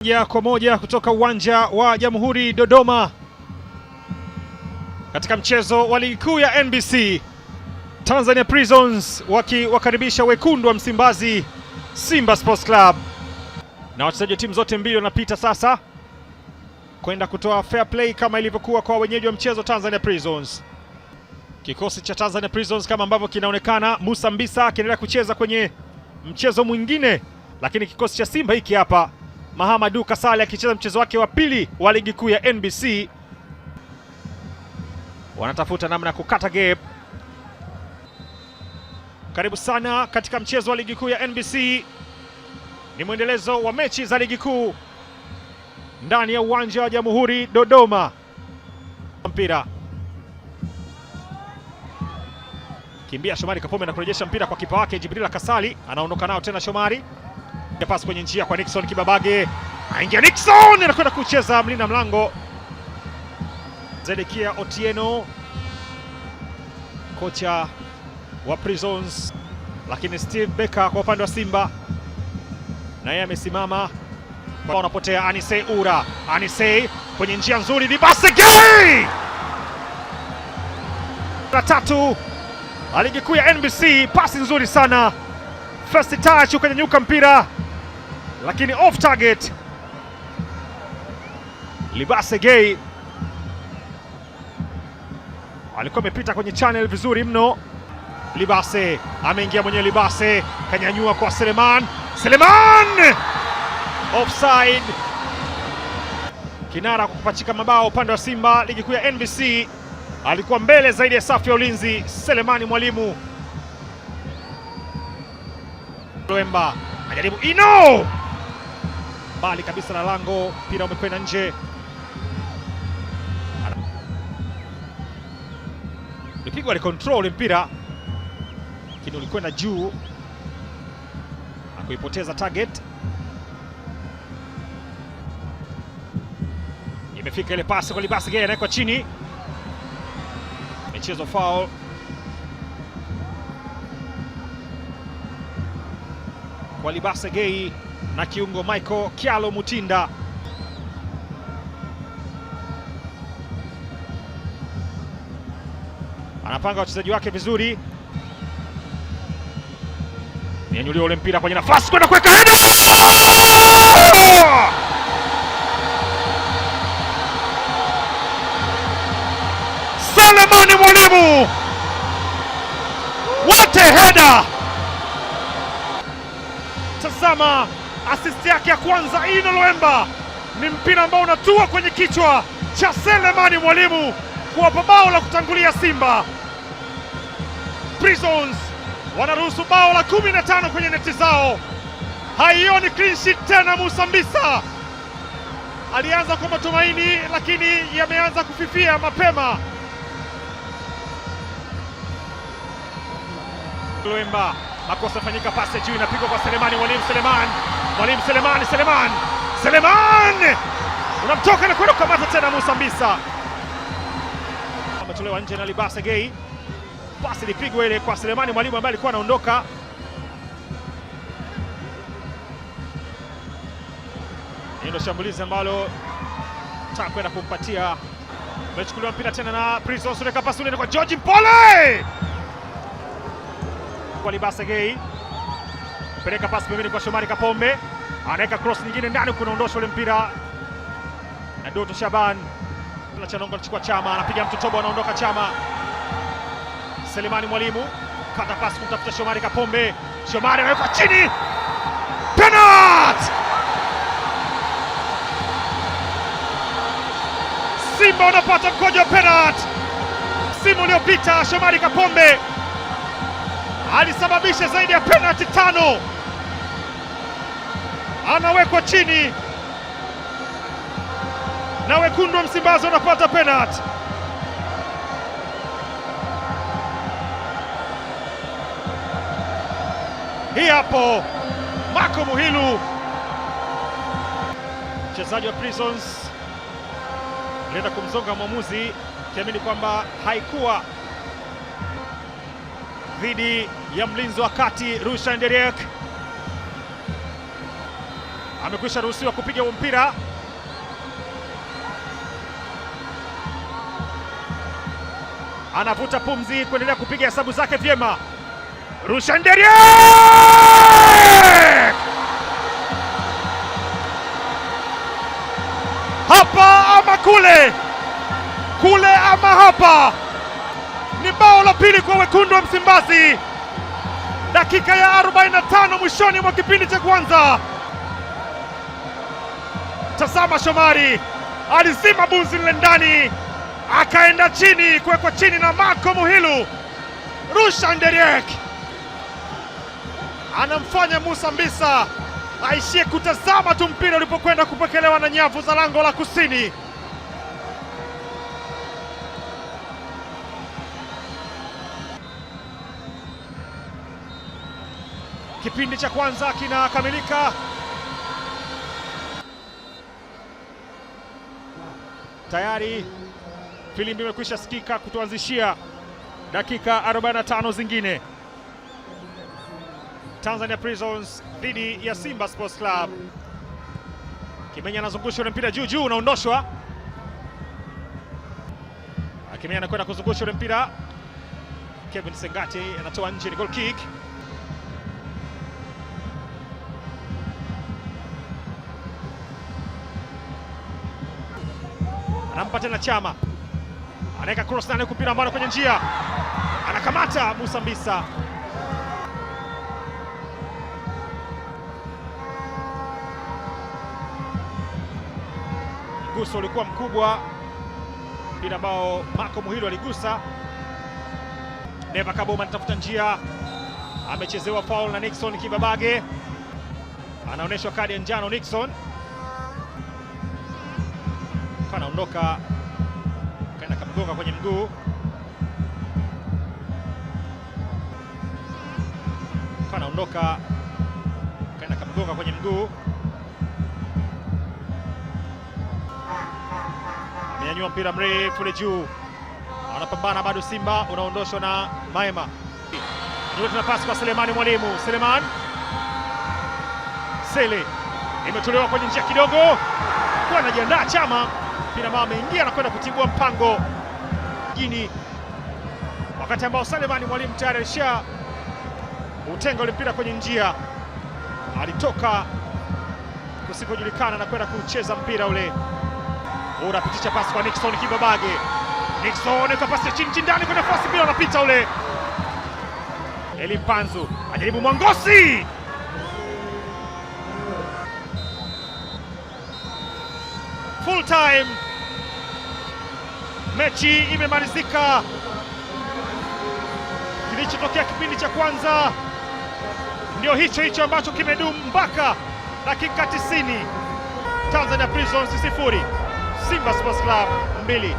Moja kwa moja kutoka uwanja wa Jamhuri Dodoma, katika mchezo wa ligi kuu ya NBC, Tanzania Prisons wakiwakaribisha wekundu wa Msimbazi Simba Sports Club, na wachezaji wa timu zote mbili wanapita sasa kwenda kutoa fair play kama ilivyokuwa kwa wenyeji wa mchezo Tanzania Prisons. Kikosi cha Tanzania Prisons kama ambavyo kinaonekana, Musa Mbisa akiendelea kucheza kwenye mchezo mwingine, lakini kikosi cha Simba hiki hapa, Mahamadou Kasale akicheza mchezo wake wa pili wa ligi kuu ya NBC. Wanatafuta namna ya kukata gap. Karibu sana katika mchezo wa ligi kuu ya NBC. Ni mwendelezo wa mechi za ligi kuu ndani ya uwanja wa Jamhuri Dodoma. Mpira kimbia Shomari Kapombe na kurejesha mpira kwa kipa wake Jibrila Kasali, anaondoka nao tena Shomari. Pasi kwenye njia kwa Nixon Kibabage, aingia Nixon, anakwenda kucheza mlinda mlango Zedekia Otieno, kocha wa Prisons, lakini Steve Becker kwa upande wa Simba na yeye amesimama. Unapotea Anise Ura, Anise kwenye njia nzuri, Libase Gay la tatu ligi kuu ya NBC, pasi nzuri sana, first touch ukanyanyuka mpira lakini off target. Libase Gay alikuwa amepita kwenye channel vizuri mno. Libase ameingia mwenyewe, Libase kanyanyua kwa Seleman, Seleman offside. Kinara kupachika mabao upande wa Simba ligi kuu ya NBC, alikuwa mbele zaidi ya safu ya ulinzi Selemani Mwalimu. Loemba anajaribu Ino, mbali kabisa na lango, mpira umekwenda nje. Ulipigwa ile control mpira, lakini ulikwenda juu na kuipoteza target. Imefika ile pasi kwa Libase Gay, anawekwa chini, michezo foul. Kwa Libase Gay na kiungo Michael Kialo Mutinda. Anapanga wachezaji wake vizuri, nyanyuliwa ule mpira kwenye nafasi kwenda kuweka header. Selemani Mwalimu, what a header! Tazama assist yake ya kwanza, Ino Loemba, ni mpira ambao unatua kwenye kichwa cha Selemani Mwalimu kuwapa bao la kutangulia Simba. Prisons wanaruhusu bao la 15 kwenye neti zao. Haioni clean sheet tena. Musa Mbisa alianza kwa matumaini, lakini yameanza kufifia mapema. Loemba, makosa fanyika, pasi juu inapigwa kwa Selemani Mwalimu, Mwalimu Seleman unamtoka na kwenda kukamata tena Musa Mbisa. Ametolewa nje na Libase Gay, pasi ilipigwa ile kwa Selemani Mwalimu ambaye alikuwa anaondoka. Ndio shambulizi ambalo takwenda kumpatia. Amechukuliwa mpira tena na Prisons, unaweka pasi ile kwa George Mpole, kwa Libase Gay, peleka pasi pembeni kwa Shomari Kapombe, anaweka cross nyingine ndani, kunaondosha ule mpira na Doto Shaban. Chanongo anachukua Chama, anapiga mtu tobo, anaondoka Chama. Selemani Mwalimu kata pasi kumtafuta Shomari Kapombe, Shomari anaweka chini, penalty! Simba wanapata mkojo wa penalty. Msimu uliopita Shomari Kapombe alisababisha zaidi ya penalty 5, anawekwa chini na wekundu wa Msimbazi wanapata penalty. Hii hapo Mako Muhilu, mchezaji wa Prisons, alienda kumzonga mwamuzi kiamini kwamba haikuwa dhidi ya mlinzi wa kati Rushan Derek. amekwisha ruhusiwa kupiga huo mpira. Anavuta pumzi kuendelea kupiga hesabu zake vyema. Rushan Deriek! Hapa ama kule, kule ama hapa. Ni bao la pili kwa wekundu wa Msimbazi, dakika ya 45 mwishoni mwa kipindi cha kwanza. Tazama, Shomari alizima bunzi lile ndani, akaenda chini, kuwekwa chini na Marco Muhilu. Rushan Deriek anamfanya Musa Mbisa aishie kutazama tu mpira ulipokwenda kupokelewa na nyavu za lango la kusini. Kipindi cha kwanza kinakamilika. Tayari filimbi imekwisha sikika kutuanzishia dakika 45 zingine. Tanzania Prisons dhidi ya Simba Sports Club. Kimenya anazungusha ule mpira juu, unaondoshwa. Kimenya anakwenda kuzungusha ule mpira. Kevin Sengati anatoa nje, ni goal kick. Anampa tena Chama, anaweka cross ndani, kupira mbali kwenye njia, anakamata Musa Mbisa. Mguso ulikuwa mkubwa, mpira ambao Marco Muhilu aligusa. Neva Kaboma anatafuta njia, amechezewa foul na Nixon Kibabage, anaonyeshwa kadi ya njano Nixon. Anaondoka, kaenda kamgonga kwenye mguu. Anaondoka, kaenda kamgonga kwenye mguu. Amenyanyua mpira mrefu ule juu, anapambana bado. Simba unaondoshwa na Maema. Ndio tunapasi kwa Selemani Mwalimu. Seleman Sele imetolewa kwenye njia kidogo, kwa anajiandaa Chama. Mpira ambao ameingia na kwenda kutibua mpango jini, wakati ambao Selemani Mwalimu tayari alisha utenga ule mpira kwenye njia. Alitoka kusikojulikana na kwenda kucheza mpira ule. Unapitisha pasi kwa Nixon Kibabage. Nixon kwa pasi chini ndani kwa nafasi, bila anapita ule. Eli Mpanzu ajaribu Mwangosi. Full time, mechi imemalizika. Kilichotokea kipindi cha kwanza ndio hicho ambacho kimedumu mpaka dakika 90. Tanzania Prisons 0, Simba Sports Club 2.